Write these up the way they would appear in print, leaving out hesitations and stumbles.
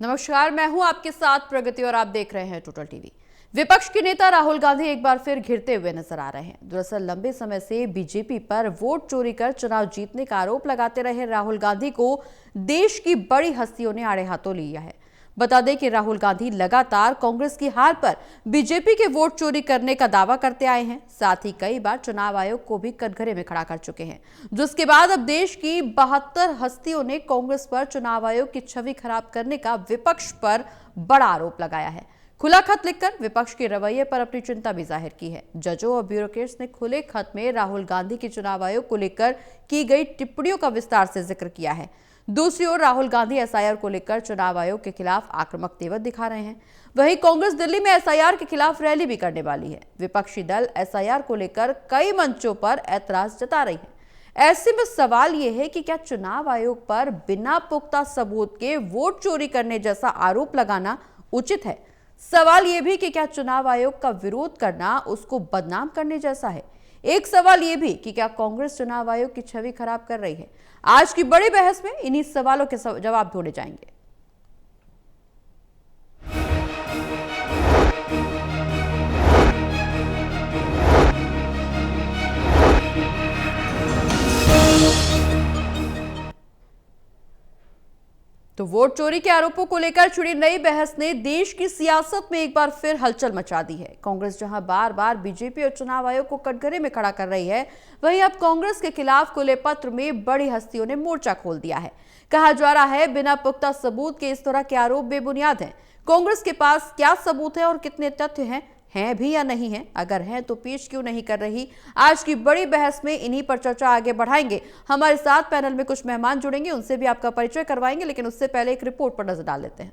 नमस्कार, मैं हूं आपके साथ प्रगति और आप देख रहे हैं टोटल टीवी। विपक्ष के नेता राहुल गांधी एक बार फिर घिरते हुए नजर आ रहे हैं। दरअसल लंबे समय से बीजेपी पर वोट चोरी कर चुनाव जीतने का आरोप लगाते रहे राहुल गांधी को देश की बड़ी हस्तियों ने आड़े हाथों लिया है। बता दें कि राहुल गांधी लगातार कांग्रेस की हार पर बीजेपी के वोट चोरी करने का दावा करते आए हैं। साथ ही कई बार चुनाव आयोग को भी कटघरे में खड़ा कर चुके हैं, जिसके बाद अब देश की 72 हस्तियों ने कांग्रेस पर चुनाव आयोग की छवि खराब करने का विपक्ष पर बड़ा आरोप लगाया है। खुला खत लिखकर विपक्ष के रवैये पर अपनी चिंता भी जाहिर की है। जजों और ब्यूरोक्रेट्स ने खुले खत में राहुल गांधी के चुनाव आयोग को लेकर की गई टिप्पणियों का विस्तार से जिक्र किया है। दूसरी ओर राहुल गांधी एसआईआर को लेकर चुनाव आयोग के खिलाफ आक्रामक तेवर दिखा रहे हैं। वहीं कांग्रेस दिल्ली में एसआईआर के खिलाफ रैली भी करने वाली है। विपक्षी दल एसआईआर को लेकर कई मंचों पर ऐतराज जता रही है। ऐसे में सवाल यह है कि क्या चुनाव आयोग पर बिना पुख्ता सबूत के वोट चोरी करने जैसा आरोप लगाना उचित है? सवाल यह भी कि क्या चुनाव आयोग का विरोध करना उसको बदनाम करने जैसा है? एक सवाल यह भी कि क्या कांग्रेस चुनाव आयोग की छवि खराब कर रही है? आज की बड़ी बहस में इन्हीं सवालों के जवाब ढूंढे जाएंगे। तो वोट चोरी के आरोपों को लेकर छिड़ी नई बहस ने देश की सियासत में एक बार फिर हलचल मचा दी है। कांग्रेस जहां बार बार बीजेपी और चुनाव आयोग को कटघरे में खड़ा कर रही है, वहीं अब कांग्रेस के खिलाफ खुले पत्र में बड़ी हस्तियों ने मोर्चा खोल दिया है। कहा जा रहा है बिना पुख्ता सबूत के इस तरह के आरोप बेबुनियाद हैं। कांग्रेस के पास क्या सबूत है और कितने तथ्य हैं भी या नहीं है? अगर हैं तो पेश क्यों नहीं कर रही? आज की बड़ी बहस में इन्हीं पर चर्चा आगे बढ़ाएंगे। हमारे साथ पैनल में कुछ मेहमान जुड़ेंगे, उनसे भी आपका परिचय करवाएंगे, लेकिन उससे पहले एक रिपोर्ट पर नजर डाल लेते हैं।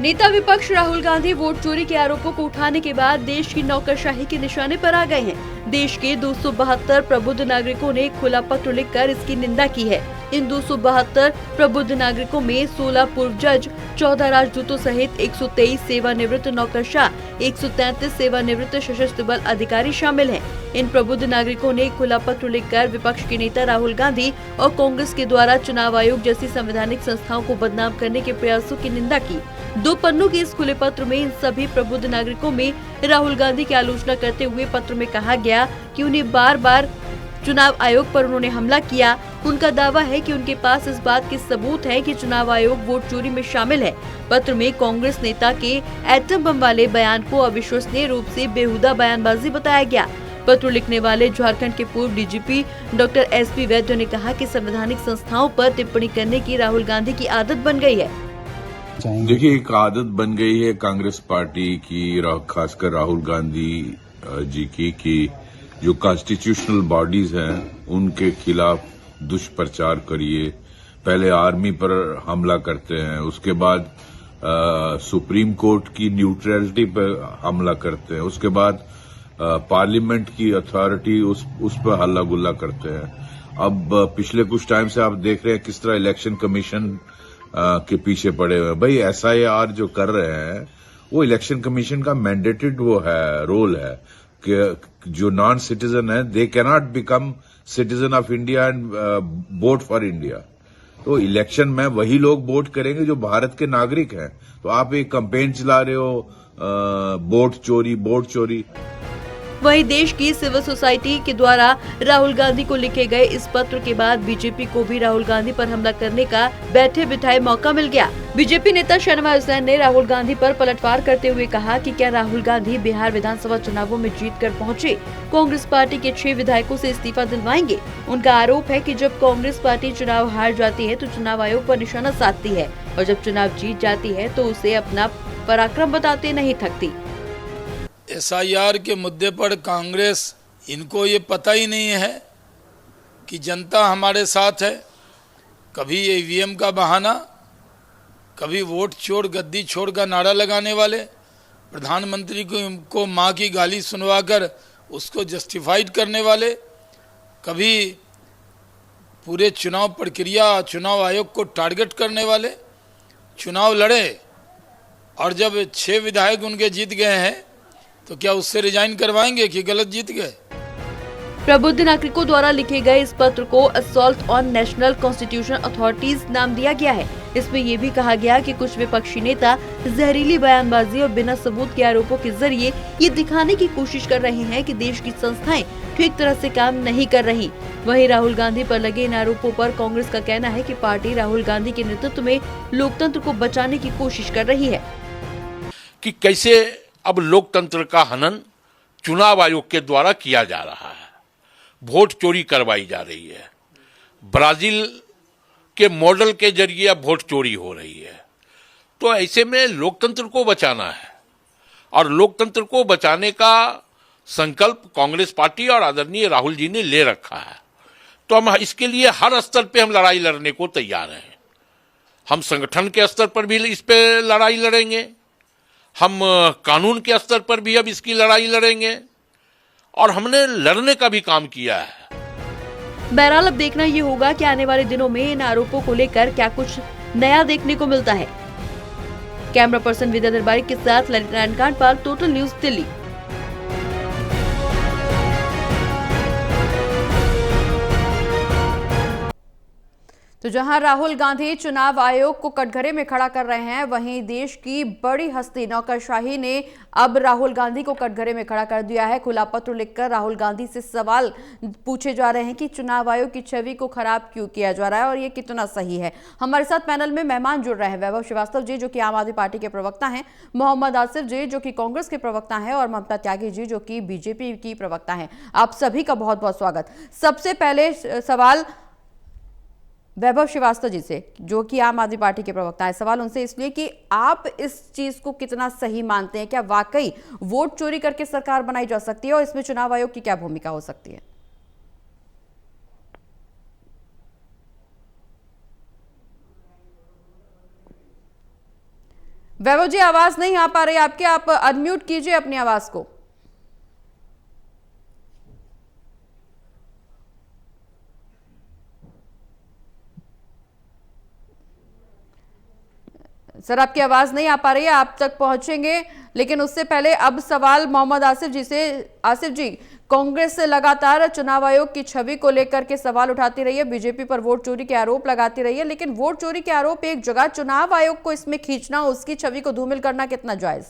नेता विपक्ष राहुल गांधी वोट चोरी के आरोपों को उठाने के बाद देश की नौकरशाही के निशाने पर आ गए हैं। देश के 272 प्रबुद्ध नागरिकों ने खुला पत्र लिखकर इसकी निंदा की है। इन 272 प्रबुद्ध नागरिकों में 16 पूर्व जज, 14 राजदूतों सहित 123 सेवानिवृत्त नौकरशाह, 133 सेवानिवृत्त सशस्त्र बल अधिकारी शामिल हैं। इन प्रबुद्ध नागरिकों ने खुला पत्र लिखकर विपक्ष के नेता राहुल गांधी और कांग्रेस के द्वारा चुनाव आयोग जैसी संवैधानिक संस्थाओं को बदनाम करने के प्रयासों की निंदा की। 2 पन्नों के इस खुले पत्र में इन सभी प्रबुद्ध नागरिकों में राहुल गांधी की आलोचना करते हुए पत्र में कहा गया कि उन्हें बार बार चुनाव आयोग पर उन्होंने हमला किया। उनका दावा है कि उनके पास इस बात के सबूत है कि चुनाव आयोग वोट चोरी में शामिल है। पत्र में कांग्रेस नेता के एटम बम वाले बयान को अविश्वसनीय रूप से बेहुदा बयानबाजी बताया गया। पत्र लिखने वाले झारखंड के पूर्व डीजीपी डॉक्टर एसपी वैद्य ने कहा कि संवैधानिक संस्थाओं पर टिप्पणी करने की राहुल गांधी की आदत बन गई है। देखिए, एक आदत बन गई है कांग्रेस पार्टी की, खासकर राहुल गांधी जी की, कि जो कॉन्स्टिट्यूशनल बॉडीज हैं उनके खिलाफ दुष्प्रचार करिए। पहले आर्मी पर हमला करते हैं, उसके बाद सुप्रीम कोर्ट की न्यूट्रलिटी पर हमला करते हैं, उसके बाद पार्लियामेंट की अथॉरिटी उस पर हल्ला गुल्ला करते हैं। अब पिछले कुछ टाइम से आप देख रहे हैं किस तरह इलेक्शन कमीशन के पीछे पड़े हुए हैं। भाई एसआईआर जो कर रहे हैं वो इलेक्शन कमीशन का मैंडेटेड वो है, रोल है कि जो नॉन सिटीजन है they cannot become citizen of India and vote for India. तो इलेक्शन में वही लोग वोट करेंगे जो भारत के नागरिक हैं। तो आप एक कैंपेन चला रहे हो वोट चोरी। वहीं देश की सिविल सोसाइटी के द्वारा राहुल गांधी को लिखे गए इस पत्र के बाद बीजेपी को भी राहुल गांधी पर हमला करने का बैठे बिठाए मौका मिल गया। बीजेपी नेता शाहनवाज हुसैन ने राहुल गांधी पर पलटवार करते हुए कहा कि क्या राहुल गांधी बिहार विधानसभा चुनावों में जीत कर पहुँचे कांग्रेस पार्टी के 6 विधायकों से इस्तीफा दिलवाएंगे। उनका आरोप है कि जब कांग्रेस पार्टी चुनाव हार जाती है तो चुनाव आयोग पर निशाना साधती है, और जब चुनाव जीत जाती है तो उसे अपना पराक्रम बताते नहीं थकती। एसआईआर के मुद्दे पर कांग्रेस, इनको ये पता ही नहीं है कि जनता हमारे साथ है। कभी ईवीएम का बहाना, कभी वोट चोर गद्दी छोड़ का नारा लगाने वाले, प्रधानमंत्री को माँ की गाली सुनवाकर उसको जस्टिफाइड करने वाले, कभी पूरे चुनाव प्रक्रिया चुनाव आयोग को टारगेट करने वाले। चुनाव लड़े और जब 6 विधायक उनके जीत गए हैं तो क्या उससे रिजाइन करवाएंगे कि गलत जीत गए? प्रबुद्ध नागरिकों द्वारा लिखे गए इस पत्र को assault on national constitution authorities नाम दिया गया है। इसमें ये भी कहा गया कि कुछ विपक्षी नेता जहरीली बयानबाजी और बिना सबूत के आरोपों के जरिए ये दिखाने की कोशिश कर रहे हैं कि देश की संस्थाएं ठीक तरह से काम नहीं कर रही। वहीं राहुल गांधी पर लगे इन आरोपों पर कांग्रेस का कहना है कि पार्टी राहुल गांधी के नेतृत्व में लोकतंत्र को बचाने की कोशिश कर रही है। कि कैसे अब लोकतंत्र का हनन चुनाव आयोग के द्वारा किया जा रहा है, वोट चोरी करवाई जा रही है, ब्राजील के मॉडल के जरिए अब वोट चोरी हो रही है। तो ऐसे में लोकतंत्र को बचाना है और लोकतंत्र को बचाने का संकल्प कांग्रेस पार्टी और आदरणीय राहुल जी ने ले रखा है। तो हम इसके लिए हर स्तर पे हम लड़ाई लड़ने को तैयार हैं। हम संगठन के स्तर पर भी इस पे लड़ाई लड़ेंगे, हम कानून के स्तर पर भी अब इसकी लड़ाई लड़ेंगे और हमने लड़ने का भी काम किया है। बहरहाल अब देखना ये होगा कि आने वाले दिनों में इन आरोपों को लेकर क्या कुछ नया देखने को मिलता है। कैमरा पर्सन विद्या दरबारी के साथ ललित नारायण कांडपाल, टोटल न्यूज, दिल्ली। तो जहां राहुल गांधी चुनाव आयोग को कटघरे में खड़ा कर रहे हैं, वहीं देश की बड़ी हस्ती नौकरशाही ने अब राहुल गांधी को कटघरे में खड़ा कर दिया है। खुला पत्र लिखकर राहुल गांधी से सवाल पूछे जा रहे हैं कि चुनाव आयोग की छवि को खराब क्यों किया जा रहा है और ये कितना सही है। हमारे साथ पैनल में मेहमान जुड़ रहे हैं वैभव श्रीवास्तव जी, जो कि आम आदमी पार्टी के प्रवक्ता हैं, मोहम्मद आसिफ जी, जो कि कांग्रेस के प्रवक्ता हैं, और ममता त्यागी जी, जो कि बीजेपी की प्रवक्ता हैं। आप सभी का बहुत बहुत स्वागत। सबसे पहले सवाल वैभव श्रीवास्तव जी से, जो कि आम आदमी पार्टी के प्रवक्ता है। सवाल उनसे इसलिए कि आप इस चीज को कितना सही मानते हैं, क्या वाकई वोट चोरी करके सरकार बनाई जा सकती है और इसमें चुनाव आयोग की क्या भूमिका हो सकती है? वैभव जी, आवाज नहीं आ पा रही आपके, आप अनम्यूट कीजिए अपनी आवाज को। सर, आपकी आवाज नहीं आ पा रही है, आप तक पहुंचेंगे, लेकिन उससे पहले अब सवाल मोहम्मद आसिफ जी से। आसिफ जी, कांग्रेस से लगातार चुनाव आयोग की छवि को लेकर के सवाल उठाती रही है, बीजेपी पर वोट चोरी के आरोप लगाती रही है, लेकिन वोट चोरी के आरोप एक जगह, चुनाव आयोग को इसमें खींचना, उसकी छवि को धूमिल करना कितना जायज?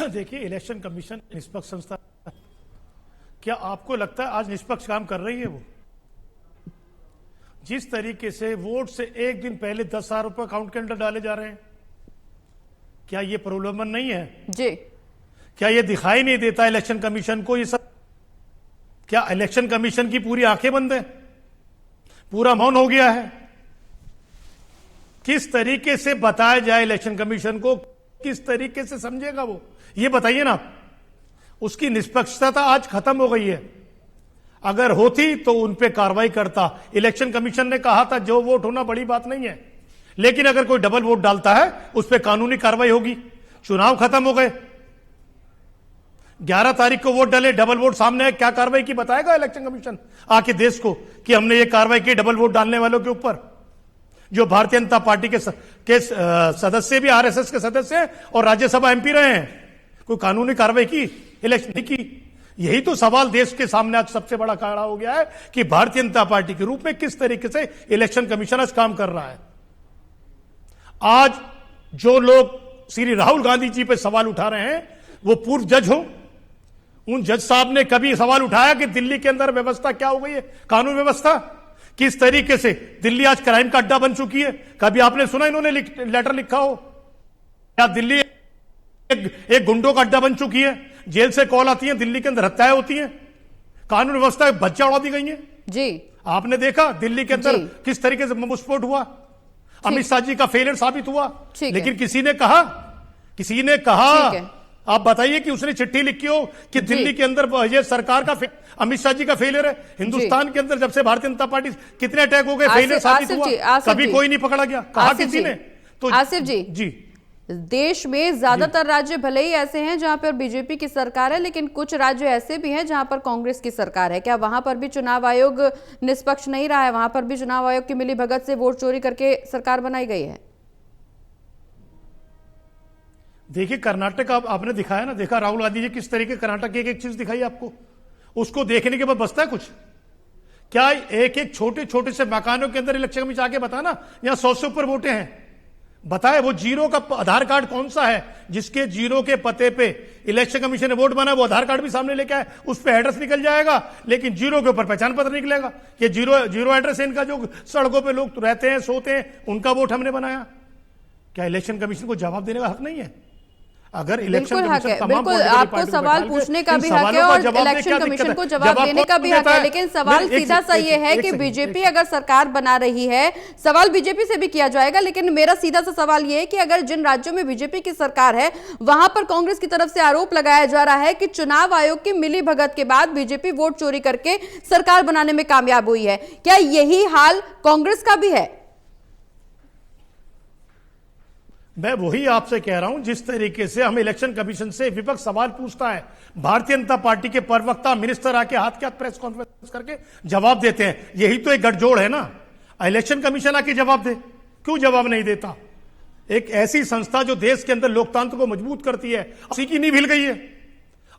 देखिए, इलेक्शन कमीशन निष्पक्ष संस्था, क्या आपको लगता है आज निष्पक्ष काम कर रही है? वो जिस तरीके से वोट से एक दिन पहले 10,000 रुपए अकाउंट के अंदर डाले जा रहे हैं, क्या ये प्रलोभन नहीं है जी? क्या ये दिखाई नहीं देता इलेक्शन कमीशन को ये सब? क्या इलेक्शन कमीशन की पूरी आंखें बंद है, पूरा मौन हो गया है? किस तरीके से बताया जाए इलेक्शन कमीशन को, किस तरीके से समझेगा वो, ये बताइए ना। उसकी निष्पक्षता आज खत्म हो गई है। अगर होती तो उन पे कार्रवाई करता। इलेक्शन कमीशन ने कहा था जो वोट होना बड़ी बात नहीं है, लेकिन अगर कोई डबल वोट डालता है उस पे कानूनी कार्रवाई होगी। चुनाव खत्म हो गए, 11 तारीख को वोट डाले, डबल वोट सामने है, क्या कार्रवाई की बताएगा इलेक्शन कमीशन आके देश को कि हमने ये कार्रवाई की डबल वोट डालने वालों के ऊपर? जो भारतीय जनता पार्टी के सदस्य भी आरएसएस के सदस्य हैं और राज्यसभा एमपी रहे हैं, कोई कानूनी कार्रवाई की? इलेक्शन नहीं की। यही तो सवाल देश के सामने आज सबसे बड़ा खड़ा हो गया है कि भारतीय जनता पार्टी के रूप में किस तरीके से इलेक्शन कमीशन आज काम कर रहा है। आज जो लोग श्री राहुल गांधी जी पे सवाल उठा रहे हैं वो पूर्व जज हो। उन जज साहब ने कभी सवाल उठाया कि दिल्ली के अंदर व्यवस्था क्या हो गई है, कानून व्यवस्था किस तरीके से दिल्ली आज क्राइम का अड्डा बन चुकी है? कभी आपने सुना इन्होंने लेटर लिखा हो? क्या दिल्ली एक गुंडों का अड्डा बन चुकी है? जेल से कॉल आती है, दिल्ली के अंदर हत्याएं होती हैं, कानून व्यवस्था बच्चा उड़ा दी गई है जी। आपने देखा दिल्ली के अंदर किस तरीके से बम विस्फोट हुआ, अमित शाह जी का फेलियर साबित हुआ। लेकिन किसी ने कहा आप बताइए कि उसने चिट्ठी लिखी हो कि दिल्ली के अंदर ये सरकार का अमित शाह जी का फेलियर है। हिंदुस्तान के अंदर जब से भारतीय जनता पार्टी कितने अटैक हो गए, फेलियर साबित हुआ, कभी कोई नहीं पकड़ा गया, कहा किसी ने? तो आसिफ जी, देश में ज्यादातर राज्य भले ही ऐसे हैं जहां पर बीजेपी की सरकार है, लेकिन कुछ राज्य ऐसे भी हैं जहां पर कांग्रेस की सरकार है। क्या वहां पर भी चुनाव आयोग निष्पक्ष नहीं रहा है? वहां पर भी चुनाव आयोग की मिलीभगत से वोट चोरी करके सरकार बनाई गई है? देखिए कर्नाटक आपने दिखाया ना, देखा राहुल गांधी जी किस तरीके कर्नाटक की एक एक चीज दिखाई आपको, उसको देखने के बाद बचता है कुछ क्या? एक एक छोटे छोटे से मकानों के अंदर इलेक्शन कमीशन आके बताना, यहां 100 से ऊपर वोटें हैं, बताए वो जीरो का आधार कार्ड कौन सा है जिसके जीरो के पते पे इलेक्शन कमीशन ने वोट बना, वो आधार कार्ड भी सामने लेके आए, उस पे एड्रेस निकल जाएगा, लेकिन जीरो के ऊपर पहचान पत्र निकलेगा कि जीरो एड्रेस है इनका, जो सड़कों पे लोग रहते हैं सोते हैं उनका वोट हमने बनाया। क्या इलेक्शन कमीशन को जवाब देने का हक नहीं है? अगर इलेक्शन बिल्कुल हक कमीशन है, तमाम बिल्कुल पॉलिटिकल आपको पार्टियों को सवाल बैठा के पूछने का इन भी हक है सवालों का और जवाब दे, इलेक्शन क्या कमीशन दिक्कत को है? जवाब देने का भी कौन हक देता है, लेकिन सवाल नहीं, सीधा सा ये है एक कि सेकंड, बीजेपी अगर सरकार बना रही है, सवाल बीजेपी से भी किया जाएगा, लेकिन मेरा सीधा सा सवाल ये है कि अगर जिन राज्यों में बीजेपी की सरकार है वहां पर कांग्रेस की तरफ से आरोप लगाया जा रहा है कि चुनाव आयोग की मिली भगत के बाद बीजेपी वोट चोरी करके सरकार बनाने में कामयाब हुई है, क्या यही हाल कांग्रेस का भी है? मैं वही आपसे कह रहा हूं, जिस तरीके से हम इलेक्शन कमीशन से विपक्ष सवाल पूछता है, भारतीय जनता पार्टी के प्रवक्ता मिनिस्टर आके हाथ के हाथ प्रेस कॉन्फ्रेंस करके जवाब देते हैं, यही तो एक गठजोड़ है ना। इलेक्शन कमीशन आके जवाब दे, क्यों जवाब नहीं देता? एक ऐसी संस्था जो देश के अंदर लोकतंत्र को मजबूत करती है, उसी की नींव हिल गई है।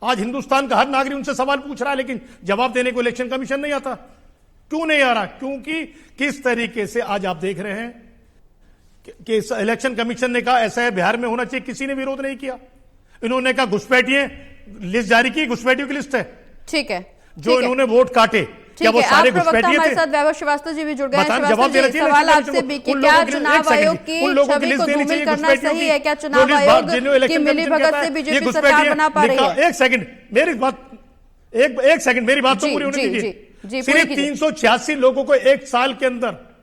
आज हिंदुस्तान का हर नागरिक उनसे सवाल पूछ रहा है, लेकिन जवाब देने को इलेक्शन कमीशन नहीं आता। क्यों नहीं आ रहा? क्योंकि किस तरीके से आज आप देख रहे हैं कि इलेक्शन कमीशन ने कहा ऐसा है बिहार में होना चाहिए, किसी ने विरोध नहीं किया। इन्होंने कहा घुसपैठिए, लिस्ट जारी की, घुसपैठियों की लिस्ट है, ठीक है, जो इन्होंने वोट काटे, क्या वो सारे घुसपैठिए हमारे थे? साथ वैभव श्रीवास्तव जी भी जुड़ गए हैं। जवाब श्रीवास्तव देना जी, चाहिए सवाल इलेक्शन आपसे भी कि उन क्या लोगों की- चुनाव एक सेकंड, आयोग की उन लोगों की छवि लिस्ट को देनी धूमिल चाहिए करना घुसपैठियों सही की, है? क्या जो चुनाव लिस्ट आयोग जिन्होंने की इलेक्शन मिली कमीशन भगत कहता से है, बीजेपी ये सरकार घुसपैठिए बना पा रही लिखा। है? एक सेकंड मेरी बात तो जी, पूरी होने जी, दीजिए। जी, पूरी सिर्फ कीजिए। 386 लोगों को एक साल के अंदर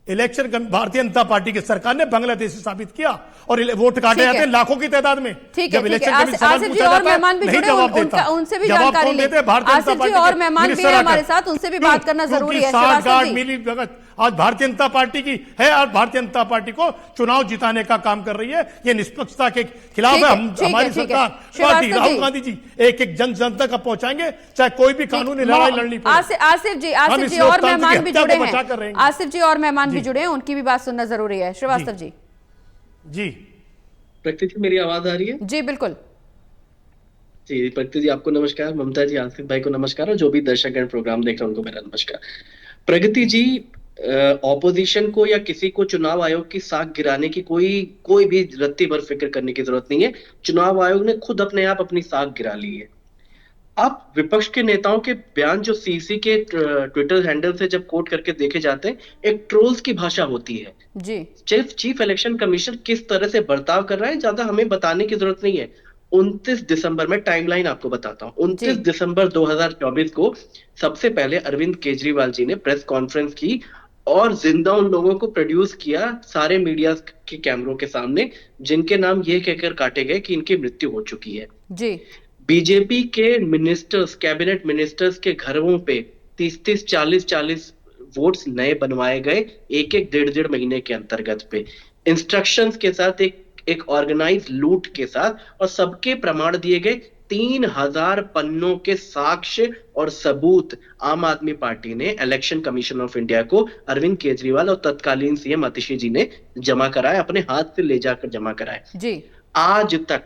भारतीय जनता पार्टी की सरकार ने बांग्लादेशी साबित किया और वोट काटे ठीक जाते हैं है। लाखों की तादाद में। ठीक जब है, ठीक इलेक्शन है। कमीशन सवाल आसिफ जी पूछा और जाता है, मेहमान भी नहीं जुड़े, जवाब देता। उनसे भी जवाब जानकारी कौन लें। देते हैं? भारतीय जनता आसिफ जी पार्टी और के मेहमान भी मिनिस्टर हैं आकर। हमारे साथ, उनसे भी बात करना क्योंकि जरूरी है। 60 श्रीवास्तव गार्ड जी, मिली भगत आज भारतीय जनता पार्टी की है और भारतीय जनता पार्टी को चुनाव जिताने का काम कर रही है। ये निष्पक्षता के खिलाफ ठीक है। है, हम ठीक है, हमारी ठीक है। सरकार श्रीवास्तव पार्टी राहुल जी। गांधी जी एक एक जन तक पहुंचाएंगे, चाहे कोई भी कानूनी लड़ाई लड़नी पड़े। आसिफ जी हम इस और लोकतंत्र मेहमान की भी हत्या जुड़े को बचा कर हैं। रहेंगे। आसिफ जी और मेहमान भी जुड़े हैं, उनकी भी बात सुनना जरूरी है। श्रीवास्तव जी। जी प्रकृति जी, मेरी आवाज आ रही है? जी बिल्कुल। जी प्रकृति जी, आपको नमस्कार। ममता जी, आसिफ भाई को नमस्कार, और जो भी दर्शकगण प्रोग्राम देख रहे हैं उनको मेरा नमस्कार। प्रकृति जी, ऑपोजिशन को या किसी को चुनाव आयोग की साख गिराने की कोई भी रत्ती भर फिक्र करने की जरूरत नहीं है। चुनाव आयोग ने खुद अपने आप अपनी साख गिरा ली है। आप विपक्ष के नेताओं के बयान जो सीसी के ट्विटर हैंडल से जब कोट करके देखे जाते हैं, एक ट्रोल्स की भाषा होती है। जी, चीफ इलेक्शन कमीशन किस तरह से बर्ताव कर रहा है ज्यादा हमें बताने की जरूरत नहीं है। 29 दिसंबर में टाइमलाइन आपको बताता हूं। 29 दिसंबर 2024 को सबसे पहले अरविंद केजरीवाल जी ने प्रेस कॉन्फ्रेंस की और जिंदा उन लोगों को प्रोड्यूस किया सारे मीडिया के कैमरों के सामने, जिनके नाम ये कहकर काटे गए कि इनकी मृत्यु हो चुकी है। जी, बीजेपी के मिनिस्टर्स, कैबिनेट मिनिस्टर्स के घरों पे 30-30, 40-40 वोट्स नए बनवाए गए एक 1.5 महीने के अंतर्गत पे, इंस्ट्रक्शंस के साथ, एक ऑर्गेनाइज लूट के साथ, और सबके प्रमाण दिए गए। 3000 पन्नों के साक्ष्य और सबूत आम आदमी पार्टी ने इलेक्शन कमीशन ऑफ इंडिया को अरविंद केजरीवाल और तत्कालीन सीएम आतिशी जी ने जमा कराए, अपने हाथ से ले जाकर जमा कराए। जी, आज तक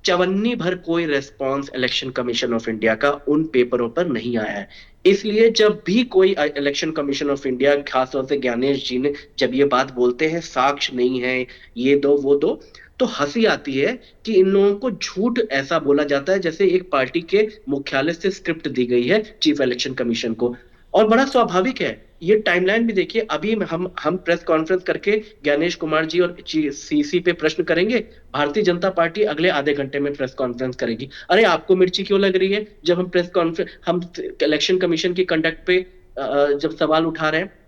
चवन्नी भर कोई response election commission of India का उन पेपरों पर नहीं आया है। इसलिए जब भी कोई इलेक्शन कमीशन ऑफ इंडिया, खासतौर से ज्ञानेश जी ने जब ये बात बोलते हैं साक्ष्य नहीं है, ये दो वो दो, तो हंसी आती है कि इन लोगों को झूठ ऐसा बोला जाता है जैसे एक पार्टी के मुख्यालय से स्क्रिप्ट दी गई है चीफ इलेक्शन कमीशन को। और बड़ा स्वाभाविक है, ये टाइमलाइन भी देखिए। अभी हम प्रेस कॉन्फ्रेंस करके ज्ञानेश कुमार जी और सीसी पे प्रश्न करेंगे, भारतीय जनता पार्टी अगले आधे घंटे में प्रेस कॉन्फ्रेंस करेगी। अरे आपको मिर्ची क्यों लग रही है जब हम इलेक्शन कमीशन की कंडक्ट पे जब सवाल उठा रहे हैं?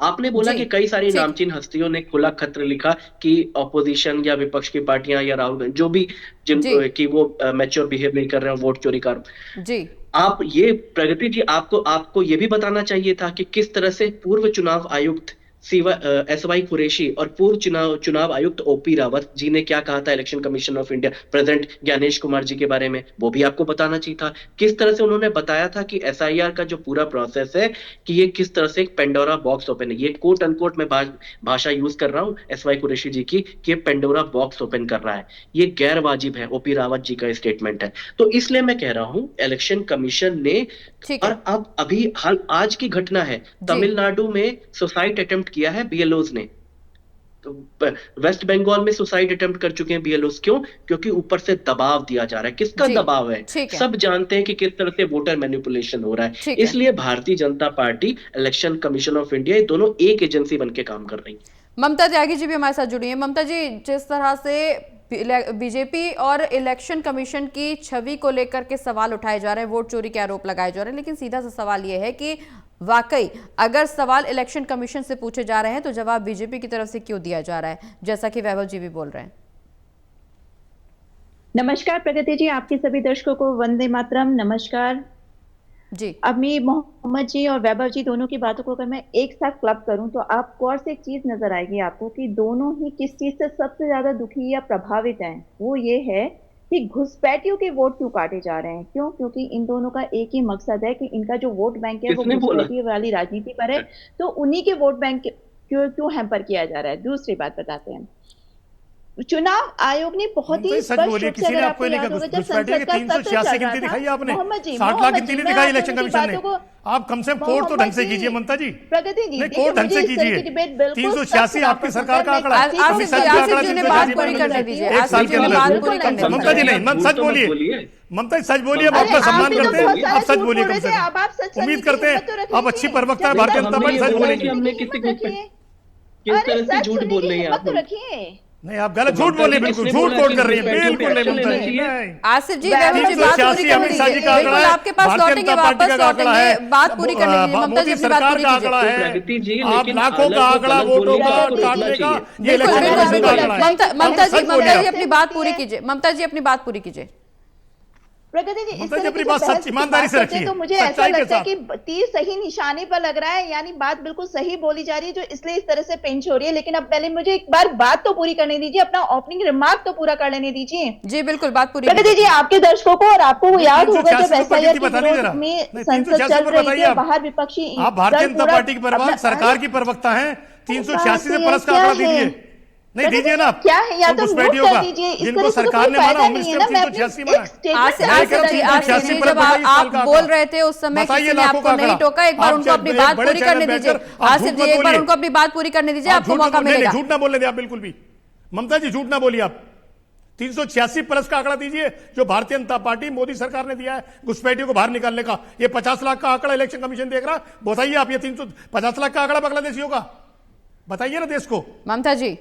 आपने बोला कि कई सारी नामचीन हस्तियों ने खुला खत्र लिखा कि ऑपोजिशन या विपक्ष की पार्टियां या राहुल जो भी कि वो मैच्योर बिहेव नहीं कर रहे हैं, वोट चोरी कर। जी, आप ये प्रगति जी, आपको ये भी बताना चाहिए था कि किस तरह से पूर्व चुनाव आयुक्त SY कुरैशी और पूर्व चुनाव आयुक्त OP रावत जी ने क्या कहा था election commission of India president Gyanesh Kumar ji के बारे में, वो भी आपको बताना चाहिए था। किस तरह से उन्होंने बताया था कि SIR का जो पूरा प्रोसेस है कि ये किस तरह से एक पेंडोरा बॉक्स ओपन है। ये कोट अनकोट में भाषा यूज कर रहा हूँ SY कुरैशी जी की कि पेंडोरा बॉक्स ओपन कर रहा है। ये गैर वाजिब है, OP रावत जी का स्टेटमेंट है। तो इसलिए मैं कह रहा हूँ इलेक्शन कमीशन ने, ठीक है। और अब अभी हाल आज की घटना है, तमिलनाडु में सुसाइड अटेम्प्ट किया है BLOs ने, तो वेस्ट बंगाल में सुसाइड अटेम्प्ट कर चुके हैं BLOs। क्यों? क्योंकि ऊपर से दबाव दिया जा रहा है। किसका जी, दबाव है? ठीक है। सब जानते हैं कि किस तरह से वोटर मैनिपुलेशन हो रहा है। ठीक है। इसलिए Bharatiya Janata party, election commission of India, ये दोनों एक एजेंसी बन के काम कर रही है। ममता त्यागी जी भी हमारे साथ जुड़ी हैं। ममता जी, जिस तरह से बीजेपी और इलेक्शन कमीशन की छवि को लेकर के सवाल उठाए जा रहे हैं, वोट चोरी के आरोप लगाए जा रहे हैं, लेकिन सीधा सा सवाल यह है कि वाकई अगर सवाल इलेक्शन कमीशन से पूछे जा रहे हैं तो जवाब बीजेपी की तरफ से क्यों दिया जा रहा है, जैसा कि वैभव जी भी बोल रहे हैं। नमस्कार प्रगति जी, आपके सभी दर्शकों को वंदे मातरम। नमस्कार जी। अमीर मोहम्मद जी और वैभव जी दोनों की बातों को अगर मैं एक साथ क्लब करूं तो आपको और से एक चीज नजर आएगी आपको कि दोनों ही किस चीज से सबसे ज्यादा दुखी या प्रभावित हैं। वो ये है कि घुसपैठियों के वोट क्यों काटे जा रहे हैं। क्यों? क्योंकि इन दोनों का एक ही मकसद है कि इनका जो वोट बैंक है वो घुसपैठियों वाली राजनीति पर है, तो उन्हीं के वोट बैंक क्यों हैम्पर किया जा रहा है। दूसरी बात बताते हैं, चुनाव आयोग ने बहुत ही सच बोलिए, किसी ने आपको नहीं कहा घुसपैठियों की 386 गिनती दिखाई आपने, 60 लाख गिनती नहीं दिखाई इलेक्शन कमीशन ने। आप कम से कम कोर्ट तो ढंग से कीजिए ममता जी, प्रगति जी नहीं कोर्ट ढंग से कीजिए। 386 आपकी सरकार का आंकड़ा है, अभी सच का आंकड़ा 386 एक साल के अंदर। ममता जी नहीं, मत सच बोलिए, ममता जी सच बोलिए, हम आपका सम्मान करते हैं, आप सच बोलिए कम से कम। उम्मीद करते हैं आप अच्छी प्रवक्ता है भारतीय जनता पार्टी, सच बोलेंगे। किस तरह से झूठ बोल रही है आप? नहीं, आप गलत झूठ बोले, बिल्कुल झूठ कोट कर रही है, बिल्कुल नहीं ममता जी। आसिफ जी, वैभव जी बात पूरी करने दीजिए, बिल्कुल आपके पास लौटेंगे, वापस लौटेंगे, बात पूरी करने दीजिए। ममता जी अपनी बात पूरी कीजिए। आप लाखों का आंकड़ा वोटों का काटने का, ये इलेक्शन कमीशन का आंकड़ा है। ममता जी अपनी बात पूरी कीजिए। ममता जी अपनी बात पूरी कीजिए। प्रगति जी, इस अपनी बात सच ईमानदारी से रखिए, तो मुझे ऐसा लगता है कि तीर सही निशाने पर लग रहा है, यानी बात बिल्कुल सही बोली जा रही है, जो इसलिए इस तरह से पिंच हो रही है। लेकिन अब पहले मुझे एक बार बात तो पूरी करने दीजिए, अपना ओपनिंग रिमार्क तो पूरा कर लेने दीजिए। जी बिल्कुल, बात पूरी। प्रगति जी, आपके दर्शकों को और आपको वो याद होगा जब SIR के विरोध में संसद चल रही है, बाहर विपक्षी, आप भारतीय जनता पार्टी की प्रवक्ता, सरकार की प्रवक्ता है, 386 से प्लस का आंकड़ा दीजिए। नहीं दीजिए ना, क्या है, या तो म्यूट कर दीजिए, जिनको सरकार ने माना, होम मिनिस्टर 386 जब आप बोल रहे थे उस समय किसी ने आपको नहीं टोका, एक बार उनको अपनी बात पूरी करने दीजिए। आसिफ जी, एक बार उनको अपनी बात पूरी करने दीजिए, आपको मौका मिलेगा। झूठ ना बोलने दे आप बिल्कुल भी, ममता जी झूठ ना बोलिए आप। 386 प्लस का आंकड़ा दीजिए जो भारतीय जनता पार्टी मोदी सरकार ने दिया है घुसपैठियों को बाहर निकालने का। ये 50 लाख का आंकड़ा इलेक्शन कमीशन देख रहा, बताइए आप ये 350 लाख का आंकड़ा बांग्लादेशियों का, बताइए ना देश को। ममता जी,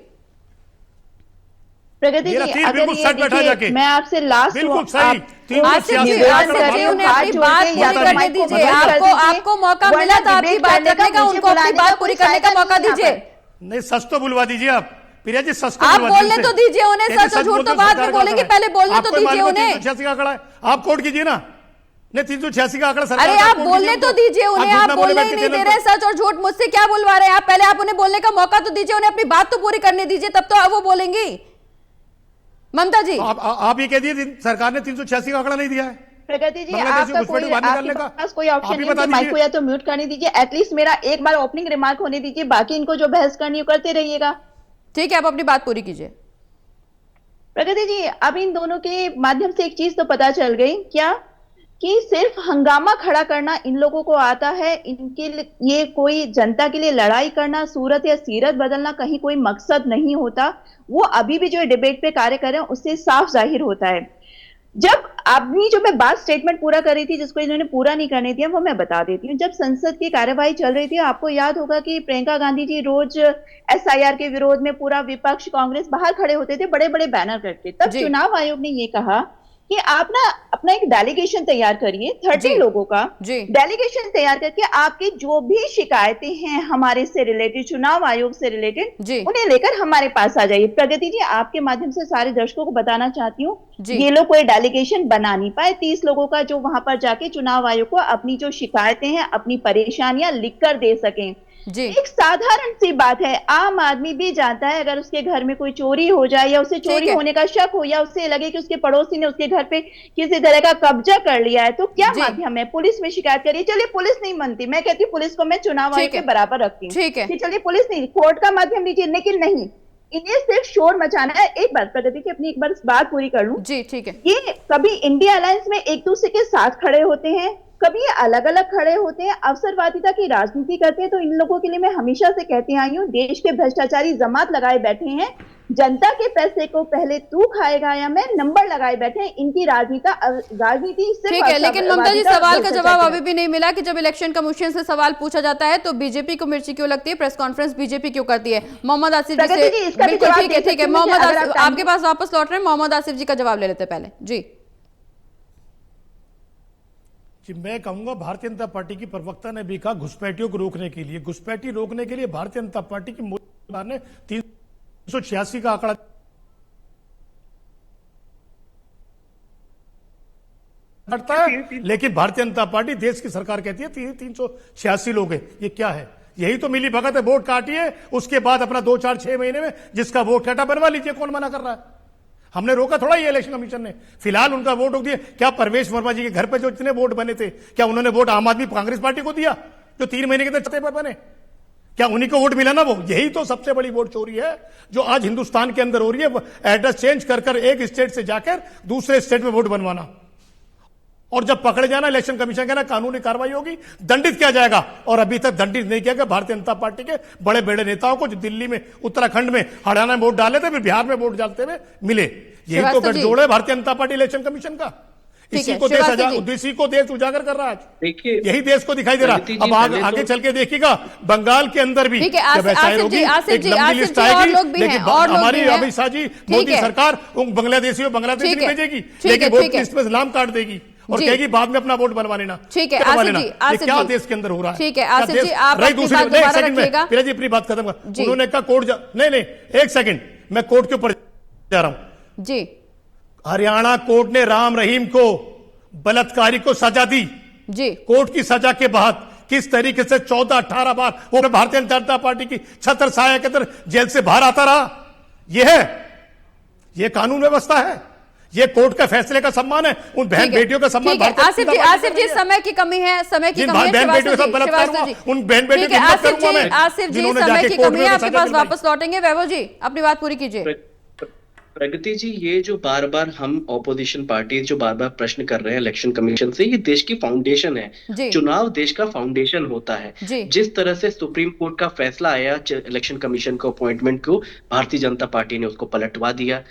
प्रगति जी, अगर ये देखिए, मैं आपसे लास्ट बिल्कुल सही, उन्हें अपनी बात पूरी करने दीजिए। आपको मौका मिला था आपकी बात रखने का, उनको अपनी बात पूरी करने का मौका दीजिए। नहीं, सच तो बुलवा दीजिए आप प्रिया जी, सच तो आप बोलने तो दीजिए उन्हें, सच और झूठ तो बाद में बोलेंगे, पहले बोलने तो दीजिए उन्हें। 386 का आंकड़ा है, आप कोट कीजिए ना। नहीं, 386 का आंकड़ा सरकार, अरे आप बोलने तो दीजिए उन्हें, आप बोलने ही नहीं दे रहे। सच और झूठ मुझसे क्या बुलवा रहे हैं आप? पहले आप उन्हें बोलने का मौका तो दीजिए, उन्हें अपनी बात तो पूरी करने दीजिए, तब तो वो बोलेंगी। ममता जी, आप ये कह दिए सरकार ने 386 का आंकड़ा नहीं दिया है। प्रगति जी, आपका कोई ऑप्शन नहीं है, माइक को या तो म्यूट करने दीजिए, एटलीस्ट मेरा एक बार ओपनिंग रिमार्क होने दीजिए, बाकी इनको जो बहस करनी है करते रहिएगा। ठीक है, आप अपनी बात पूरी कीजिए। प्रगति जी, अब इन दोनों के माध्यम से एक चीज तो पता चल गई, क्या कि सिर्फ हंगामा खड़ा करना इन लोगों को आता है। इनके ये कोई जनता के लिए लड़ाई करना, सूरत या सीरत बदलना कहीं कोई मकसद नहीं होता। वो अभी भी जो डिबेट पे कार्य कर रहे हैं उससे साफ जाहिर होता है। जब अभी जो मैं बात स्टेटमेंट पूरा कर रही थी, जिसको इन्होंने पूरा नहीं करने दिया, वो मैं बता देती हूँ। जब संसद की कार्यवाही चल रही थी, आपको याद होगा कि प्रियंका गांधी जी रोज SIR के विरोध में पूरा विपक्ष, कांग्रेस बाहर खड़े होते थे बड़े बड़े बैनर करके। तब चुनाव आयोग ने ये कहा कि आप ना अपना एक डेलीगेशन तैयार करिए, 30 लोगों का डेलीगेशन तैयार करके आपकी जो भी शिकायतें हैं हमारे से रिलेटेड, चुनाव आयोग से रिलेटेड, उन्हें लेकर हमारे पास आ जाइए। प्रगति जी, आपके माध्यम से सारे दर्शकों को बताना चाहती हूँ, ये लोग कोई डेलीगेशन बना नहीं पाए। 30 लोगों का जो वहां पर जाके चुनाव आयोग को अपनी जो शिकायतें हैं, अपनी परेशानियां लिख कर दे सकें। जी। एक साधारण सी बात है, आम आदमी भी जानता है अगर उसके घर में कोई चोरी हो जाए या उसे चोरी होने का शक हो या उसे लगे कि उसके पड़ोसी ने उसके घर पे किसी तरह का कब्जा कर लिया है, तो क्या माध्यम है? पुलिस में शिकायत करिए। चलिए पुलिस नहीं मानती, मैं कहती हूँ पुलिस को मैं चुनाव आयोग के बराबर रखती हूँ, ठीक है, चलिए पुलिस नहीं, कोर्ट का माध्यम लीजिए, लेकिन नहीं, इन्हें सिर्फ शोर मचाना है। एक बार प्रगति की अपनी एक बार बात पूरी कर लूं। जी ठीक है। ये कभी इंडिया अलायंस में एक दूसरे के साथ खड़े होते हैं, कभी ये अलग अलग खड़े होते हैं, अवसरवादिता की राजनीति करते हैं। तो इन लोगों के लिए मैं हमेशा से कहती आई हूँ, देश के भ्रष्टाचारी जमात लगाए बैठे हैं, जनता के पैसे को पहले तू खाएगा या मैं, नंबर लगाए बैठे हैं। इनकी राजनीति सिर्फ ठीक है, लेकिन ममता जी सवाल का जवाब अभी भी नहीं मिला कि जब इलेक्शन कमीशन से सवाल पूछा जाता है तो बीजेपी को मिर्ची क्यों लगती है, प्रेस कॉन्फ्रेंस बीजेपी क्यों करती है? मोहम्मद आसिफ जी से बिल्कुल ठीक है, मोहम्मद आसिफ आपके पास वापस लौट रहे हैं, मोहम्मद आसिफ जी का जवाब ले लेते पहले। जी जी, मैं कहूंगा भारतीय जनता पार्टी की प्रवक्ता ने भी कहा घुसपैठियों को रोकने के लिए, घुसपैठी रोकने के लिए भारतीय जनता पार्टी की मोदी सरकार ने 386 का आंकड़ा करता है, लेकिन भारतीय जनता पार्टी देश की सरकार कहती है 386 लोग हैं। ये क्या है? यही तो मिली भगत है, वोट काटिए, उसके बाद अपना 2, 4, 6 महीने में जिसका वोट काटा बनवा लीजिए। कौन मना कर रहा है? हमने रोका थोड़ा ये इलेक्शन कमीशन ने, फिलहाल उनका वोट रोक दिया। क्या परवेश वर्मा जी के घर पे जो इतने वोट बने थे, क्या उन्होंने वोट आम आदमी कांग्रेस पार्टी को दिया जो 3 महीने के अंदर छते पर बने? क्या उन्हीं को वोट मिला ना? वो यही तो सबसे बड़ी वोट चोरी है जो आज हिंदुस्तान के अंदर हो रही है। एड्रेस चेंज कर एक स्टेट से जाकर दूसरे स्टेट में वोट बनवाना, और जब पकड़े जाना इलेक्शन कमीशन कहना कानूनी कार्रवाई होगी, दंडित किया जाएगा। और अभी तक दंडित नहीं किया गया भारतीय जनता पार्टी के बड़े बड़े नेताओं को जो दिल्ली में, उत्तराखंड में, हरियाणा में वोट डाले थे, फिर बिहार में वोट डालते हुए मिले। यही तो गठजोड़ है Bharatiya Janata party election commission का। इसी को देश उजागर कर रहा है। देखिए, यही देश को दिखाई दे रहा है। अब आगे चल के देखिएगा बंगाल के अंदर भी जब ऐसा होगी एक लंबी लिस्ट आएगी, लेकिन हमारी अमित शाह जी मोदी सरकार उन बांग्लादेशियों बांग्लादेश नहीं भेजेगी, लेकिन वोट लिस्ट में नाम काट देगी और कहेगी बाद में अपना वोट बनवा लेना। ठीक है आसिफ जी, ये क्या देश के अंदर हो रहा है? ठीक है आसिफ जी, आप अपनी बात दोबारा रखिएगा। फिर जी अपनी बात खत्म कर। उन्होंने कहा कोर्ट नहीं, एक सेकंड, मैं कोर्ट के ऊपर जा रहा हूं जी। हरियाणा कोर्ट ने राम रहीम को, बलात्कारी को सजा दी जी। कोर्ट की सजा के बाद किस तरीके से 14-18 बार वो भारतीय जनता पार्टी की छत्र छाया के अंदर जेल से बाहर आता रहा। ये कानून व्यवस्था है, ये कोर्ट का फैसले का सम्मान है, उन बहन बेटियों का सम्मान। आसिफ जी समय की कमी है, समय की कमी है, बहन बेटियों के साथ बलात्कार हुआ, उन बहन बेटियों की मदद करूंगा मैं। आसिफ जी समय की कमी है, आपके पास वापस लौटेंगे। वैभव जी अपनी बात पूरी कीजिए। प्रगति जी, ये जो बार बार हम ऑपोजिशन पार्टी जो बार बार प्रश्न कर रहे हैं इलेक्शन कमीशन से, ये देश की फाउंडेशन है। चुनाव देश का फाउंडेशन होता है। जिस तरह से सुप्रीम कोर्ट का फैसला आया इलेक्शन कमीशन को अपॉइंटमेंट को, भारतीय जनता पार्टी ने उसको पलटवा दिया।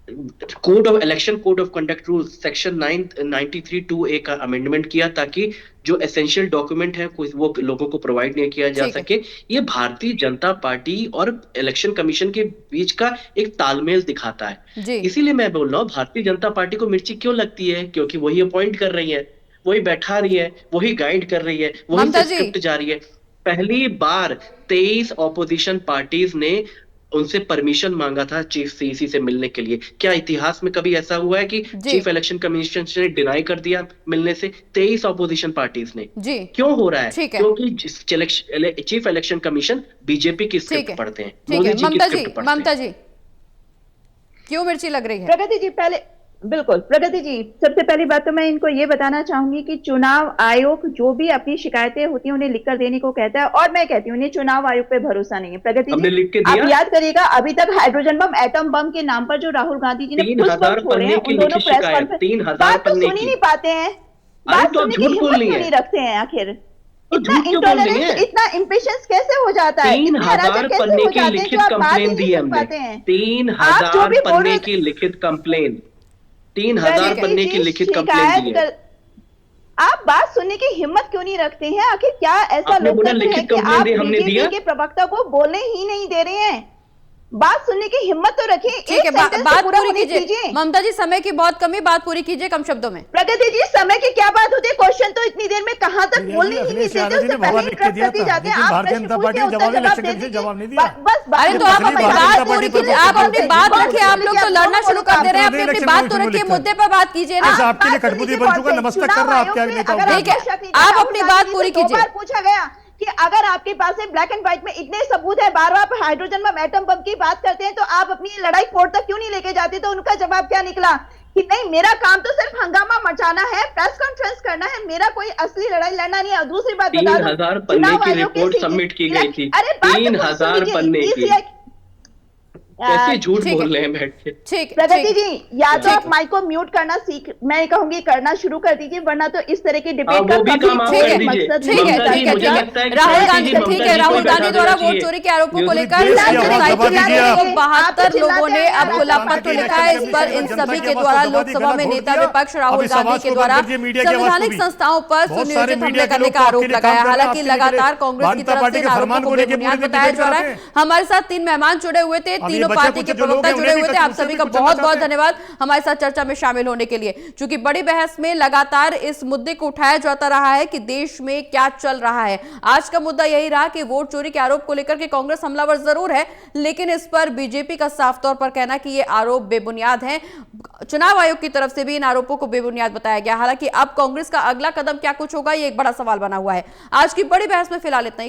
Election code of conduct rule section 93(2)(a) का अमेंडमेंट किया ताकि जो एसेंशियल डॉक्यूमेंट है वो लोगों को प्रोवाइड नहीं किया जा सके। ये भारतीय जनता पार्टी और इलेक्शन कमीशन के बीच का एक तालमेल दिखाता है। इसीलिए मैं बोल रहा हूँ भारतीय जनता पार्टी को मिर्ची क्यों लगती है, क्योंकि वही अपॉइंट कर रही है, वही बैठा रही है, वही गाइड कर रही है, वही स्क्रिप्ट जारी है। पहली बार 23 ऑपोजिशन पार्टीज ने उनसे परमिशन मांगा था चीफ सीईसी से मिलने के लिए। क्या इतिहास में कभी ऐसा हुआ है कि चीफ इलेक्शन कमीशन ने डिनाई कर दिया मिलने से? 23 ऑपोजिशन पार्टीज ने। क्यों हो रहा है? क्योंकि चीफ इलेक्शन कमीशन बीजेपी की स्क्रिप्ट पढ़ते हैं, मोदी जी की स्क्रिप्ट पढ़ते हैं। ममता जी क्यों मिर्ची लग रही है? प्रगति जी पहले बिल्कुल, प्रगति जी सबसे पहली बात तो मैं इनको ये बताना चाहूंगी कि चुनाव आयोग जो भी अपनी शिकायतें होती हैं उन्हें लिखकर देने को कहता है, और मैं कहती हूँ उन्हें चुनाव आयोग पे भरोसा नहीं है। प्रगति जी आप याद करिएगा, अभी तक हाइड्रोजन बम, एटम बम के नाम पर जो राहुल गांधी जी ने 3000 पन्ने की लिखित शिकायत, 3000 पन्ने की। सुन ही नहीं पाते हैं, बात सुनने की हिम्मत क्यों नहीं रखते हैं? आखिर इतना इंटॉलरेंस, इतना इम्पेशंस कैसे हो जाता है? 3000 पन्ने की लिखित कंप्लेन दी हमने, 3000 पन्ने की लिखित कंप्लेन, 3000 पन्ने की लिखित कंप्लेन दी है। आप बात सुनने की हिम्मत क्यों नहीं रखते हैं? आखिर क्या ऐसा लोकतंत्र है कि आप बीजेपी के प्रवक्ता को बोलने ही नहीं दे रहे हैं? बात सुनने की हिम्मत तो रखिए। ठीक है, बात पूरी कीजिए। ममता जी समय की बहुत कमी, बात पूरी कीजिए कम शब्दों में। प्रगति जी समय की क्या बात होती है? क्वेश्चन तो इतनी देर में कहां तक बोलने ही नहीं देते, उससे पहले ही जाते हैं। आप भारतीय जनता पार्टी जवाब नहीं दिया। अरे तो आप अपनी बात पूरी कीजिए, आप अपनी बात रखिए। आप लोग तो लड़ना शुरू कर दे रहे हैं, अपनी बात तो रखिए, मुद्दे पर बात कीजिए ना। आपके लिए कठपुतली बन चुका, नमस्कार कर रहा है आपके आगे नेताओं। ठीक है, आप अपनी बात पूरी कीजिए। पूछा गया कि अगर आपके पास है ब्लैक एंड व्हाइट में इतने सबूत है, बार बार हाइड्रोजन बम, एटम बम की बात करते हैं, तो आप अपनी लड़ाई कोर्ट तक क्यों नहीं लेके जाते? तो उनका जवाब क्या निकला कि नहीं, मेरा काम तो सिर्फ हंगामा मचाना है, प्रेस कॉन्फ्रेंस करना है, मेरा कोई असली लड़ाई लड़ना नहीं है। और दूसरी बात बता दो, 3000 पन्ने की रिपोर्ट सबमिट की गई थी। अरे 3000 पन्ने की, कैसे झूठ बोल रहे हैं बैठ के। ठीक प्रगति जी, या तो आप माइक को म्यूट करना मैं कहूंगी करना शुरू कर दीजिए, वरना तो इस तरह की डिबेट का भी काम आप कर दीजिए। मकसद ठीक है, ममता जी, ठीक है, मुझे ठीक लगता है है। कि राहुल ममता गांधी, जी, ठीक ममता है, जी राहुल को गांधी बैठा द्वारा देना वोट चाहिए। चोरी के आरोपों को लेकर देश की आवाज दबा दीजिए आप। 72 लोगों ने अब खुला पत्र लिखा है। इस पर इन सभी के द्वारा लोकसभा में नेता विपक्ष राहुल गांधी के द्वारा संवैधानिक संस्थाओं पर सुनियोजित हमले करने का आरोप लगाया। हालांकि लगातार कांग्रेस की तरफ से इन आरोपों को बेबुनियाद बताया जा रहा है। हमारे साथ 3 मेहमान जुड़े हुए थे, तीनों पार्टी के प्रवक्ता जुड़े हुए थे। आप सभी का बहुत बहुत धन्यवाद हमारे साथ चर्चा में शामिल होने के लिए। चूंकि बड़ी बहस में लगातार इस मुद्दे को उठाया जाता रहा है कि देश में क्या चल रहा है। आज का मुद्दा यही रहा कि वोट चोरी के आरोप को लेकर के कांग्रेस हमलावर जरूर है, लेकिन इस पर बीजेपी का साफ तौर पर कहना कि ये आरोप बेबुनियाद हैं। चुनाव आयोग की तरफ से भी इन आरोपों को बेबुनियाद बताया गया। हालांकि अब कांग्रेस का अगला कदम क्या कुछ होगा, ये एक बड़ा सवाल बना हुआ है। आज की बड़ी बहस में फिलहाल इतना ही।